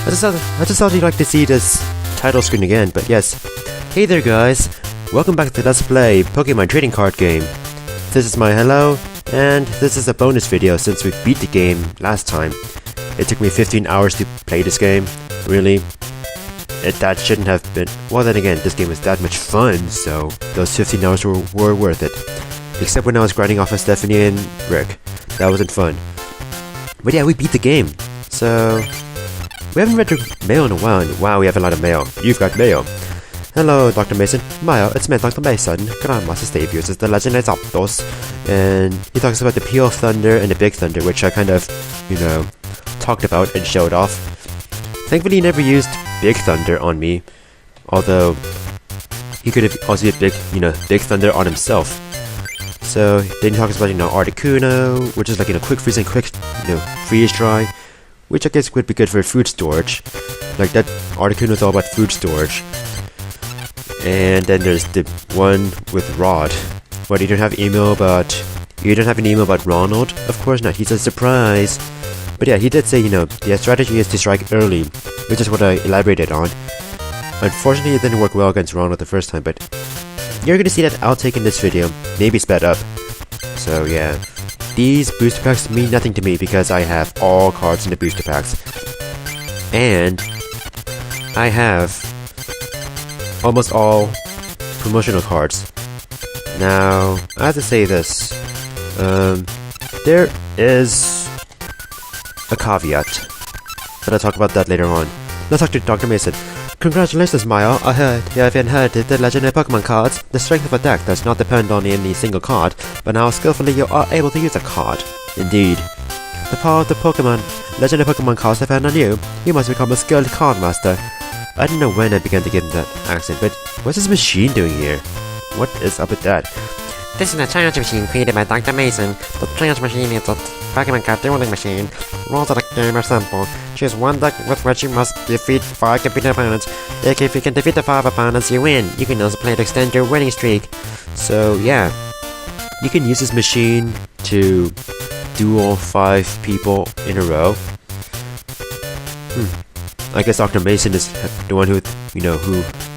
I just thought you'd like to see this title screen again, but yes. Hey there guys, welcome back to Let's Play Pokemon Trading Card Game. This is my hello, and this is a bonus video since we beat the game last time. It took me 15 hours to play this game, really. That shouldn't have been... Well then again, this game was that much fun, so those 15 hours were worth it. Except when I was grinding off of Stephanie and Rick. That wasn't fun. But yeah, we beat the game. So... we haven't read the mail in a while, and wow, we have a lot of mail. You've got mail. Hello, Dr. Mason. Mayo, it's me, Dr. Mason. Grandmaster Steve uses the legendary Zapdos. And he talks about the Peel Thunder and the Big Thunder, which I kind of, talked about and showed off. Thankfully, he never used Big Thunder on me. Although, he could have also used Big Thunder on himself. So, then he talks about, Articuno, which is like, quick freeze and quick, freeze dry. Which I guess would be good for food storage. Like that Articuno is all about food storage. And then there's the one with Rod. What, you don't have an email about Ronald? Of course not, he's a surprise. But yeah, he did say, the strategy is to strike early, which is what I elaborated on. Unfortunately, it didn't work well against Ronald the first time, but you're gonna see that outtake in this video, maybe sped up. So yeah. These booster packs mean nothing to me because I have all cards in the booster packs. And I have almost all promotional cards. Now, I have to say this. There is a caveat. But I'll talk about that later on. Let's talk to Dr. Mason. Congratulations, Maya. I heard you have inherited the legendary Pokemon cards. The strength of a deck does not depend on any single card, but how skillfully you are able to use a card. Indeed. The power of the legendary Pokemon cards depend on you. You must become a skilled card master. I don't know when I began to get in that accent, but what's this machine doing here? What is up with that? This is a challenge machine created by Dr. Mason. The challenge machine is a Pokemon card dueling machine. Rules of the game are simple. Choose one deck with which you must defeat 5 competing opponents. If you can defeat the 5 opponents, you win. You can also play to extend your winning streak. So yeah, you can use this machine to duel 5 people in a row. I guess Dr. Mason is the one who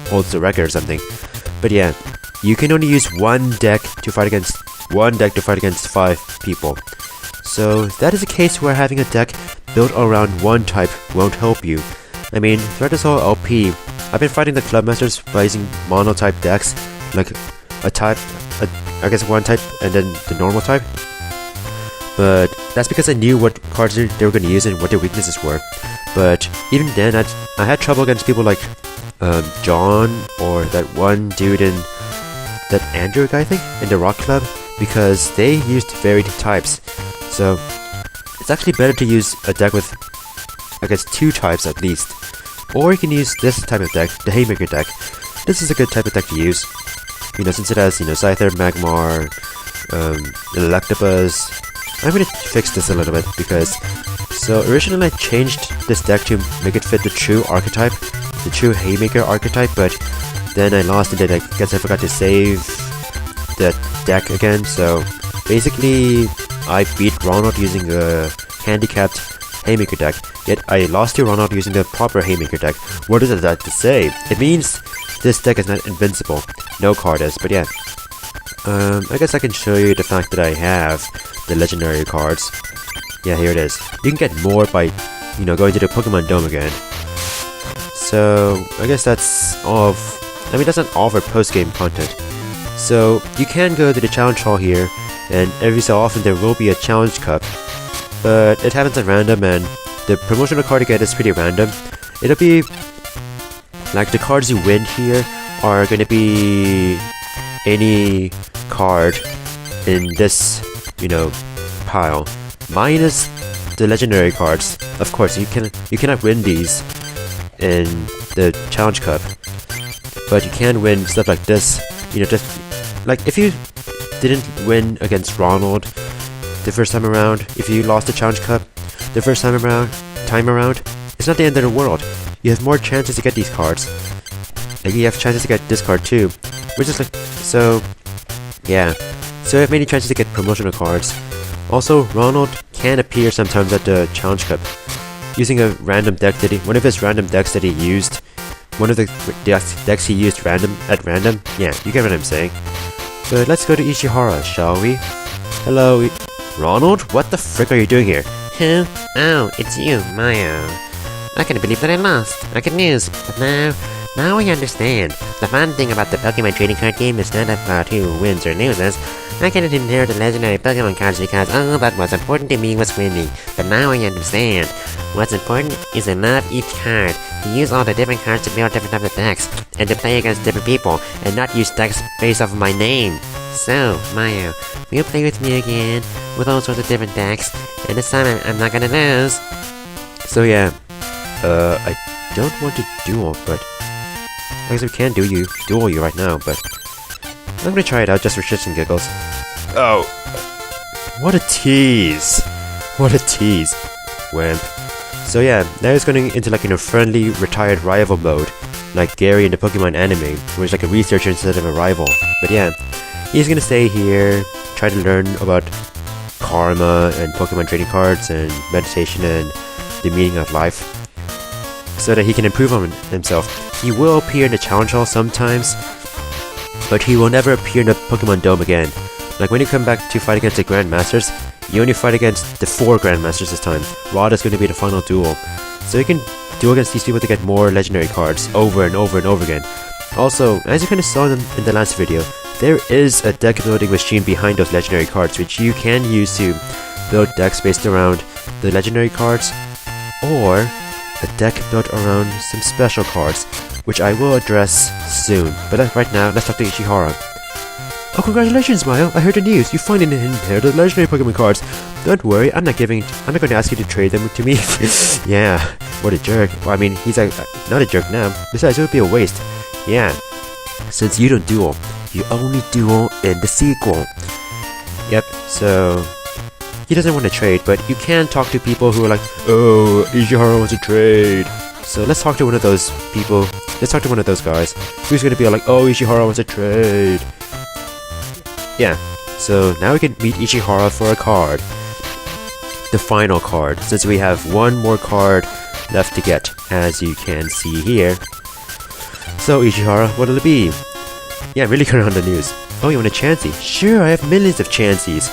holds the record or something. But yeah. You can only use one deck to fight against 5 people. So that is a case where having a deck built around one type won't help you. I mean, throughout this whole LP, I've been fighting the Clubmasters by using mono-type decks, like I guess one type and then the normal type. But that's because I knew what cards they were going to use and what their weaknesses were. But even then, I had trouble against people like John or that one dude in that Andrew guy, I think, in the Rock Club, because they used varied types. So it's actually better to use a deck with, I guess, 2 types at least. Or you can use this type of deck, the Haymaker deck. This is a good type of deck to use. Since it has, Scyther, Magmar, Electabuzz. I'm gonna fix this a little bit because... So originally I changed this deck to make it fit the true archetype, the true Haymaker archetype, but then I lost it and I guess I forgot to save the deck again, so basically I beat Ronald using a handicapped Haymaker deck, yet I lost to Ronald using the proper Haymaker deck. What does that to say? It means this deck is not invincible. No card is, but yeah. I guess I can show you the fact that I have the legendary cards. Yeah, here it is. You can get more by, going to the Pokemon Dome again. So, I guess that's all of... that's not all for post-game content. So, you can go to the challenge hall here, and every so often there will be a challenge cup. But it happens at random, and the promotional card you get is pretty random. It'll be... like, the cards you win here are gonna be... any card in this, pile. Minus the legendary cards. Of course, you cannot win these in the challenge cup. But you can win stuff like this, just like if you didn't win against Ronald the first time around, if you lost the challenge cup the first time around, it's not the end of the world. You have more chances to get these cards. Like you have chances to get this card too, which is like, so yeah. So you have many chances to get promotional cards. Also, Ronald can appear sometimes at the challenge cup. using a random deck one of his random decks that he used. One of the decks he used at random. Yeah, you get what I'm saying. But let's go to Ishihara, shall we? Hello, Ronald? What the frick are you doing here? Who? Oh, it's you, Maya. I can't believe that I lost. Good news. But now I understand. The fun thing about the Pokemon trading card game is not about who wins or loses. I couldn't inherit the legendary Pokemon cards because all that was important to me was winning. But now I understand. What's important is to love each card, to use all the different cards to build different types of decks, and to play against different people, and not use decks based off of my name. So, Maya, will you play with me again, with all sorts of different decks, and this time I'm not gonna lose? So yeah, I don't want to duel, but I guess we can duel you right now, but I'm gonna try it out just for shits and giggles. Oh, what a tease! What a tease, wimp. So yeah, now he's going into like friendly retired rival mode, like Gary in the Pokemon anime, where he's like a researcher instead of a rival. But yeah, he's gonna stay here, try to learn about karma and Pokemon trading cards and meditation and the meaning of life, so that he can improve on himself. He will appear in the challenge hall sometimes, but he will never appear in the Pokemon Dome again. Like when you come back to fight against the Grandmasters, you only fight against the 4 Grandmasters this time. Rod is going to be the final duel. So you can duel against these people to get more legendary cards over and over and over again. Also, as you kind of saw in the last video, there is a deck building machine behind those legendary cards, which you can use to build decks based around the legendary cards, or a deck built around some special cards, which I will address soon. But right now, let's talk to Ishihara. Oh, congratulations, Maya! I heard the news. You finally inherited legendary Pokemon cards. Don't worry, I'm not going to ask you to trade them to me. Yeah, what a jerk. Well, I mean, he's not a jerk now. Besides, it would be a waste. Yeah, since you don't duel, you only duel in the sequel. Yep. So he doesn't want to trade, but you can talk to people who are like, oh, Ishihara wants to trade. So let's talk to one of those people. Let's talk to one of those guys who's going to be like, oh, Ishihara wants to trade. Yeah, so now we can meet Ishihara for a card. The final card, since we have one more card left to get, as you can see here. So Ishihara, what'll it be? Yeah, I'm really going on the news. Oh, you want a Chansey? Sure, I have millions of Chanseys.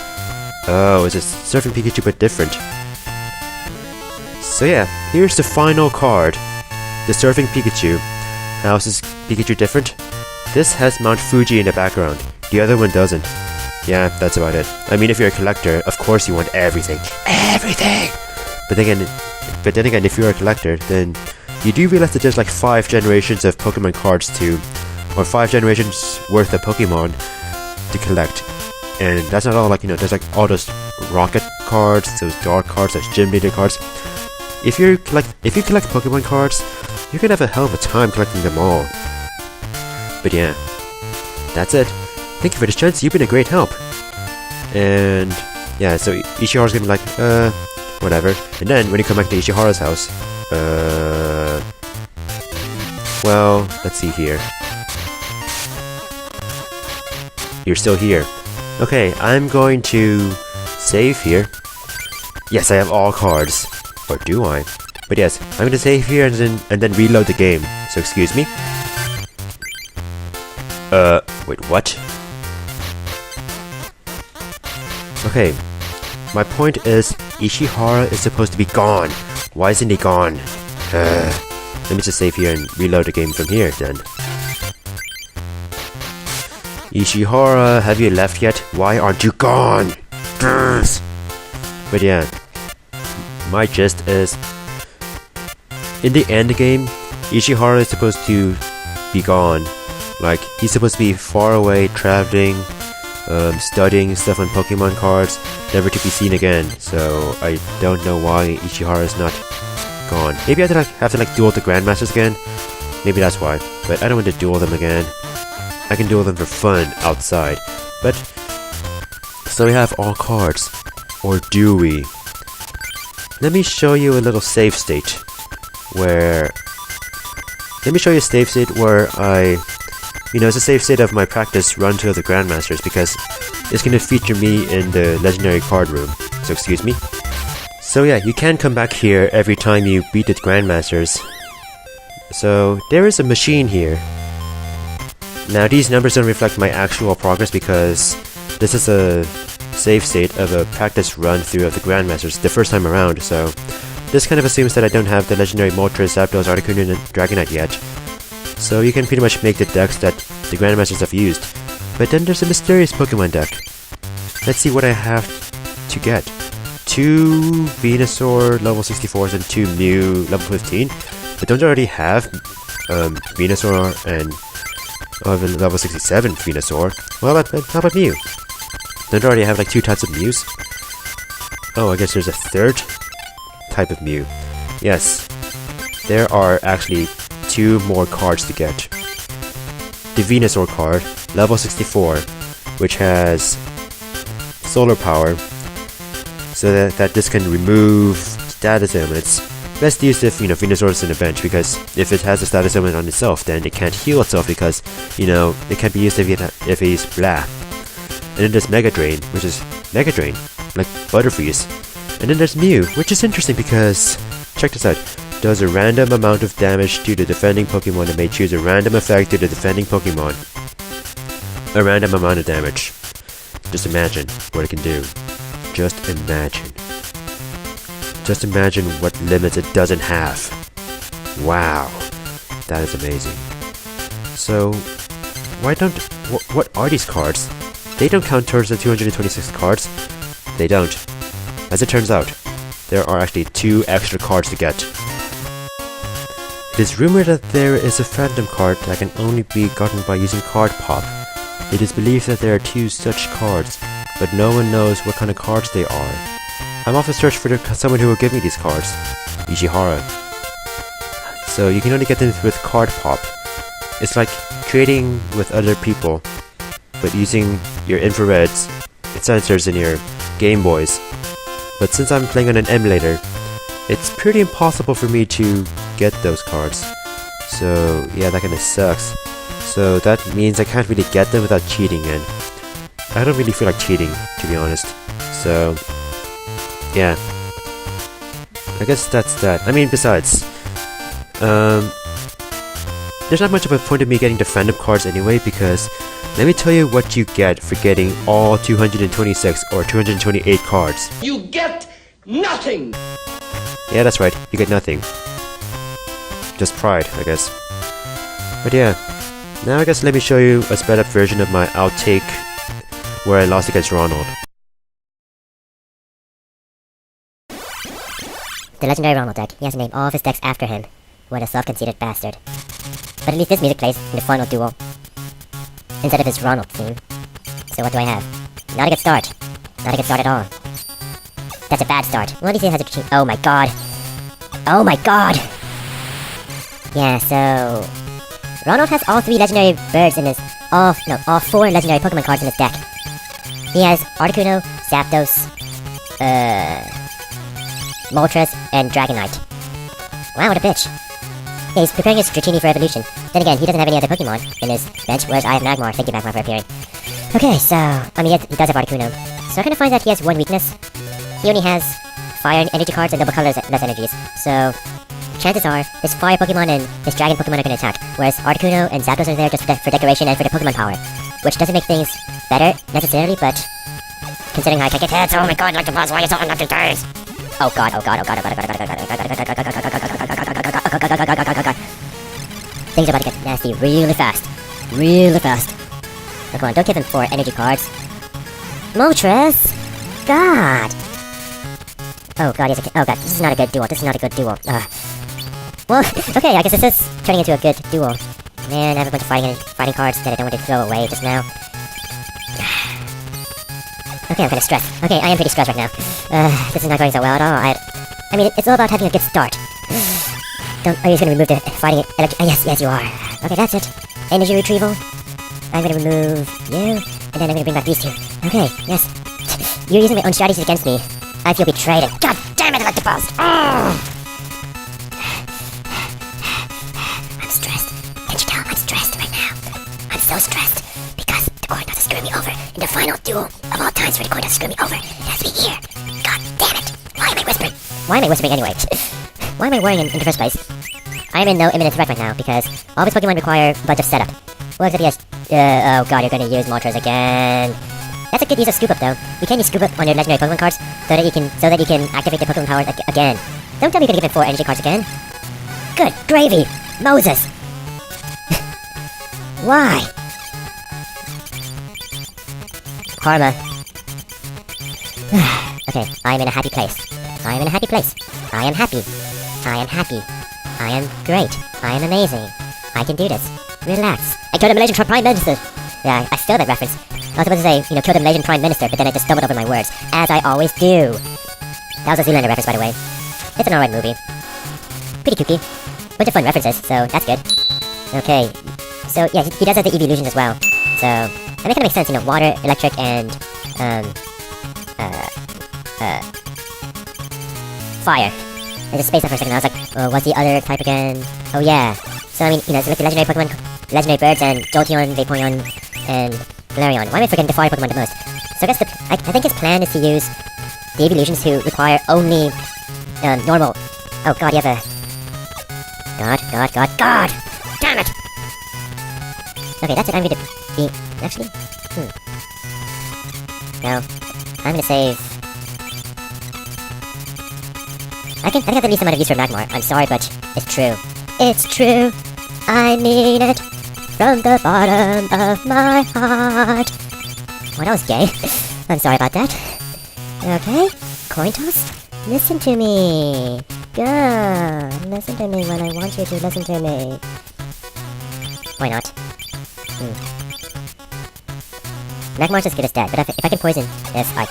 Oh, it's a Surfing Pikachu but different. So yeah, here's the final card. The Surfing Pikachu. How is this Pikachu different? This has Mount Fuji in the background. The other one doesn't. Yeah, that's about it. I mean, if you're a collector, of course you want everything. Everything! But then again, if you're a collector, then you do realize that there's like 5 generations of Pokemon cards or 5 generations worth of Pokemon to collect. And that's not all, like, there's like all those rocket cards, those dark cards, those gym leader cards. If you collect Pokemon cards, you can have a hell of a time collecting them all. But yeah, that's it. Thank you for this chance, you've been a great help. And yeah, so Ishihara's gonna be like, whatever. And then when you come back to Ishihara's house, well, let's see here. You're still here. Okay, I'm going to save here. Yes, I have all cards. Or do I? But yes, I'm going to save here and then reload the game. So excuse me. Wait, what? Okay, my point is, Ishihara is supposed to be gone. Why isn't he gone? Let me just save here and reload the game from here then. Ishihara, have you left yet? Why aren't you gone? But yeah, my gist is, in the end game, Ishihara is supposed to be gone. Like, he's supposed to be far away, traveling, studying stuff on Pokemon cards, never to be seen again. So I don't know why Ishihara is not gone. Maybe I have to duel the Grandmasters again. Maybe that's why. But I don't want to duel them again. I can duel them for fun outside. But so we have all cards, or do we? Let me show you a little save state where. Let me show you a save state where it's a save state of my practice run to the Grandmasters, because it's going to feature me in the legendary card room. So excuse me. So yeah, you can come back here every time you beat the Grandmasters. So there is a machine here. Now these numbers don't reflect my actual progress because this is a save state of a practice run through of the Grandmasters the first time around, so this kind of assumes that I don't have the legendary Moltres, Zapdos, Articuno, and Dragonite yet. So you can pretty much make the decks that the Grandmasters have used. But then there's a mysterious Pokemon deck. Let's see what I have to get. 2 Venusaur level 64s and 2 Mew level 15. But don't I already have Venusaur and level 67 Venusaur? Well, how about Mew? Don't I already have like 2 types of Mews? Oh, I guess there's a 3rd type of Mew. Yes, there are actually 2 more cards to get. The Venusaur card, level 64, which has solar power, so that this can remove status ailments. Best used if, Venusaur is in a bench, because if it has a status ailment on itself, then it can't heal itself because, it can't be used if he's blah. And then there's Mega Drain, which is Mega Drain, like Butterfreeze. And then there's Mew, which is interesting because, check this out, does a random amount of damage to the defending Pokemon and may choose a random effect to the defending Pokemon. A random amount of damage. Just imagine what it can do. Just imagine. Just imagine what limits it doesn't have. Wow. That is amazing. So, why don't... What are these cards? They don't count towards the 226 cards. They don't. As it turns out, there are actually 2 extra cards to get. It is rumored that there is a Phantom card that can only be gotten by using Card Pop. It is believed that there are 2 such cards, but no one knows what kind of cards they are. I'm off to search for someone who will give me these cards. Ishihara. So you can only get them with Card Pop. It's like trading with other people, but using your infrareds, sensors in your Game Boys. But since I'm playing on an emulator, it's pretty impossible for me to get those cards. So yeah, that kinda sucks. So that means I can't really get them without cheating, and I don't really feel like cheating, to be honest. So yeah, I guess that's that. I mean, besides, there's not much of a point of me getting the Phantom cards anyway, because let me tell you what you get for getting all 226 or 228 cards. You get nothing! Yeah, that's right, you get nothing. Just pride, I guess. But yeah, now I guess let me show you a sped up version of my outtake where I lost against Ronald. The legendary Ronald deck. He has to name all of his decks after him. What a self-conceited bastard. But at least this music plays in the final duel instead of his Ronald theme. So what do I have? Not a good start. Not a good start at all. That's a bad start. Well, at least it has a... Oh my god. Oh my god! Yeah, so... Ronald has all 3 legendary birds in his... all 4 legendary Pokemon cards in his deck. He has Articuno, Zapdos, Moltres, and Dragonite. Wow, what a bitch. Yeah, he's preparing his Dratini for evolution. Then again, he doesn't have any other Pokemon in his bench, whereas I have Magmar. Thank you, Magmar, for appearing. Okay, so... I mean, he does have Articuno. So I kind of find that he has one weakness. He only has fire and energy cards and double colorless energies. So, chances are, his fire Pokemon and his dragon Pokemon are going to attack, whereas Articuno and Zapdos are there just for decoration and for the Pokemon power. Which doesn't make things better, necessarily, but... considering how I can get hits, oh my god, like the boss, why are you so unlucky days? Oh god, oh god, oh god, oh god, oh god, oh god, oh god, oh god, oh god, oh god. Things are about to get nasty really fast. Really fast. Oh, come on, don't give him 4 energy cards. Moltres! God! Oh god, he's a... Oh god, this is not a good duel. This is not a good duel. Well, okay, I guess this is turning into a good duel. Man, I have a bunch of fighting cards that I don't want to throw away just now. Okay, I'm kind of stressed. Okay, I am pretty stressed right now. This is not going so well at all. I mean, it's all about having a good start. Are you just gonna remove the fighting yes, you are. Okay, that's it. Energy retrieval. I'm gonna remove you, and then I'm gonna bring back these 2. Okay, yes. You're using my own strategies against me. I feel betrayed. God damn it, I like the boss. I'm stressed. Can't you tell I'm stressed right now? I'm so stressed because the coin has to screw me over in the final duel of all times for the coin has to screw me over. It has to be here. God damn it. Why am I whispering? Why am I whispering anyway? Why am I worrying in the first place? I am in no imminent threat right now, because all these Pokemon require a bunch of setup. Well, except yes, oh god, you're gonna use Moltres again. That's a good use of Scoop Up though. You can use Scoop Up on your legendary Pokemon cards, so that you can activate the Pokemon power again. Don't tell me you're gonna give it 4 energy cards again. Good gravy! Moses! Why? Karma. Okay, I am in a happy place. I am in a happy place. I am happy. I am happy. I am great. I am amazing. I can do this. Relax. I killed a Malaysian Prime Minister. Yeah, I stole that reference. I was supposed to say, killed a Malaysian Prime Minister, but then I just stumbled over my words, as I always do. That was a Zoolander reference, by the way. It's an alright movie. Pretty kooky. Bunch of fun references, so that's good. Okay. So, yeah, he does have the EV illusions as well. So, and that kind of makes sense, water, electric, and, fire. I just spaced out for a second, I was like, oh, what's the other type again? Oh, yeah. So, I mean, it's like the legendary Pokemon, legendary birds, and Jolteon, Vaporeon, and Galarian. Why am I forgetting the fire Pokemon the most? So, I guess I think his plan is to use the evolutions to require only, normal... Oh, god, you have a... God! Damn it! Okay, that's it, I'm going to be... Actually? No. I'm going to save... I can have the least amount of use for Magmar. I'm sorry, but it's true. It's true. I mean it. From the bottom of my heart. Well, that was gay. I'm sorry about that. Okay. Coin toss? Listen to me. Good. Listen to me when I want you to listen to me. Why not? Magmar's as good as dead, but if I can poison this, that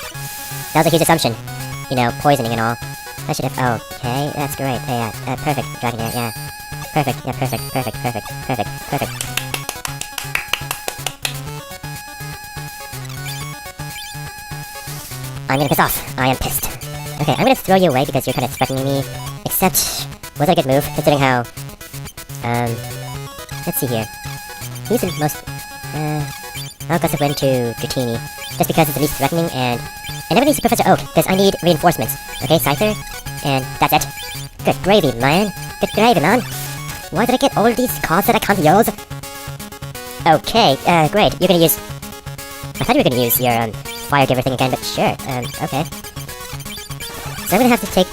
was a huge assumption. Poisoning and all. I should have... Okay, that's great. Yeah, perfect, Dragonair, yeah. Perfect, yeah, perfect. I'm gonna piss off. I am pissed. Okay, I'm gonna throw you away because you're kind of threatening me. Except, was that a good move, considering how... let's see here. He's the most... I'll Gust of Wind to Dratini, just because it's the least threatening, and I never need Professor Oak, because I need reinforcements. Okay, Scyther, and that's it. Good gravy, man. Good gravy, man. Why did I get all these cards that I can't use? Okay, great. You're gonna use... I thought you were gonna use your, Fire Giver thing again, but sure, okay. So I'm gonna have to take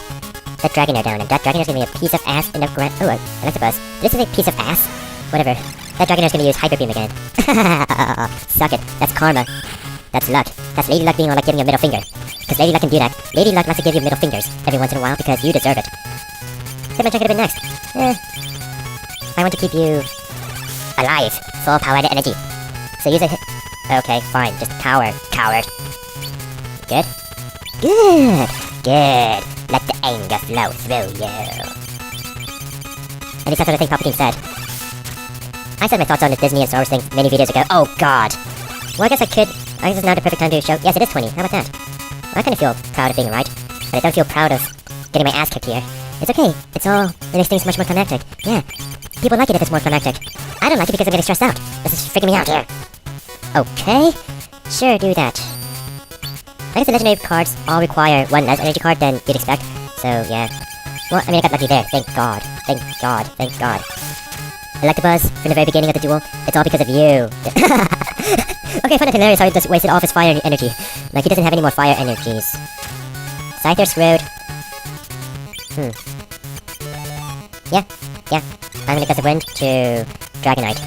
that Dragonair down, and that Dragonair's gonna be a piece of ass in the ground. Oh, Electabuzz. This is a piece of ass. Whatever. That Dragonair's gonna use Hyper Beam again. Suck it. That's karma. That's luck. That's Lady Luck being all like giving you a middle finger. Because Lady Luck can do that. Lady Luck likes to give you middle fingers every once in a while because you deserve it. Hitmonchan could have been next. I want to keep you alive. Full powered energy. So use a hit. Okay, fine. Just power. Coward. Good? Good. Good. Let the anger flow through you. At least that's what I think Palpatine said. I said my thoughts on the Disney and Star Wars thing many videos ago. Oh god. Well, I guess this is now the perfect time to show... Yes, it is 20. How about that? Well, I kind of feel proud of being right. But I don't feel proud of getting my ass kicked here. It's okay. It makes things much more climactic. Yeah. People like it if it's more climactic. I don't like it because I'm getting stressed out. This is freaking me out here. Okay. Sure, do that. I guess the legendary cards all require one less energy card than you'd expect. So, yeah. Well, I mean, I got lucky there. Thank God. Thank God. Thank God. Electabuzz, from the very beginning of the duel, it's all because of you. Okay, I find it hilarious how he just wasted all of his fire energy. Like, he doesn't have any more fire energies. Scyther screwed. Yeah. I'm gonna Gust of Wind to Dragonite.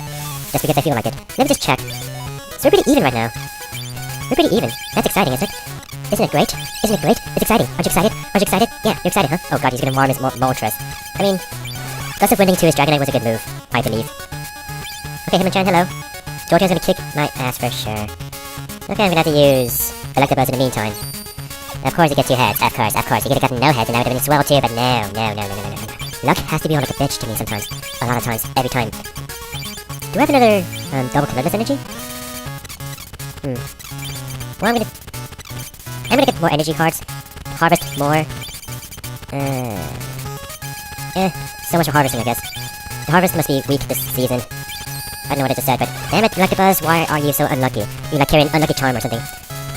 Just because I feel like it. Let me just check. So we're pretty even right now. We're pretty even. That's exciting, isn't it? Isn't it great? Isn't it great? It's exciting. Aren't you excited? Aren't you excited? Yeah, you're excited, huh? Oh god, he's gonna warm his Moltres. I mean, Gust of Winding to his Dragonite was a good move, I believe. Okay, Hitmonchan, hello. Jolteon's gonna kick my ass for sure. Okay, I'm gonna have to use Electabuzz in the meantime. Of course it gets your heads, of course. You could have gotten no heads and I would have been swell too, but no. Luck has to be like a bitch to me sometimes. A lot of times, every time. Do I have another, double colorless energy? Well, I'm gonna get more energy cards. Harvest more. So much for harvesting, I guess. The harvest must be weak this season. I don't know what I just said, but damn it, Electabuzz, why are you so unlucky? You like carrying an unlucky charm or something.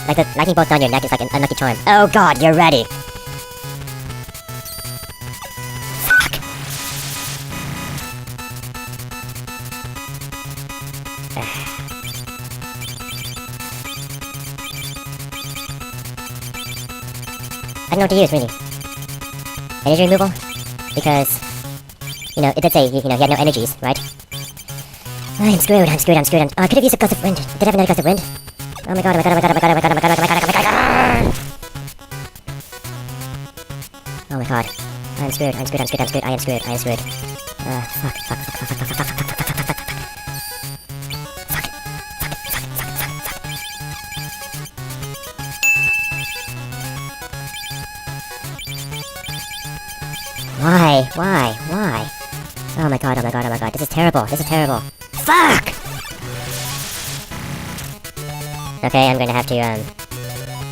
Like the lightning bolt down your neck is like an unlucky charm. Oh god, you're ready! I don't know what to use, really. Energy removal? Because, you know, it did say, you know, he had no energies, right? I'm screwed. I could have used a gust of wind. Did I have another gust of wind? Oh my god, oh my god, oh my god, oh my god, oh my god, oh my god, oh my god, oh my god, oh my god. I'm screwed. I am screwed. Why? Oh my god, this is terrible. Fuck! Okay, I'm going to have to, well,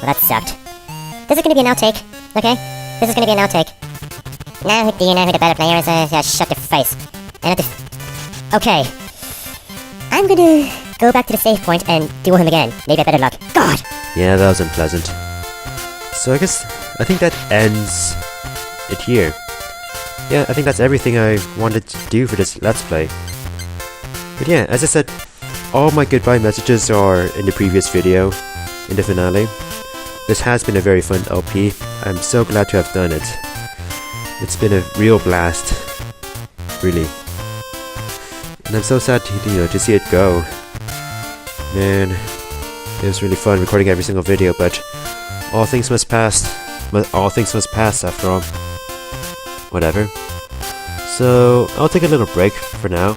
that sucked. This is going to be an outtake, okay? Now, do you know who the better player is? Shut your face. Okay. I'm going to go back to the save point and duel him again. Maybe I better luck. God! Yeah, that was unpleasant. So I think that ends it here. Yeah, I think that's everything I wanted to do for this Let's Play. But yeah, as I said, all my goodbye messages are in the previous video, in the finale. This has been a very fun LP. I'm so glad to have done it. It's been a real blast, really. And I'm so sad to see it go. Man, it was really fun recording every single video, but all things must pass. All things must pass after all. Whatever. So I'll take a little break for now.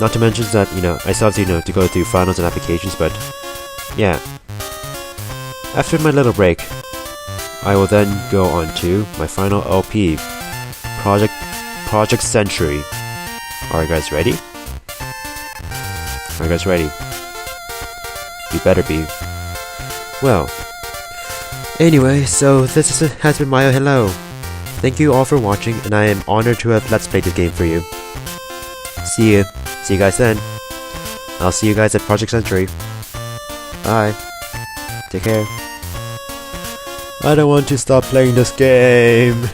Not to mention that, I still have to go through finals and applications, but yeah. After my little break, I will then go on to my final LP, Project Century. Are you guys ready? You better be. Well, anyway, so this has been my hello. Thank you all for watching, and I am honored to have Let's Played this game for you. See you guys then. I'll see you guys at Project Century. Bye. Take care. I don't want to stop playing this game.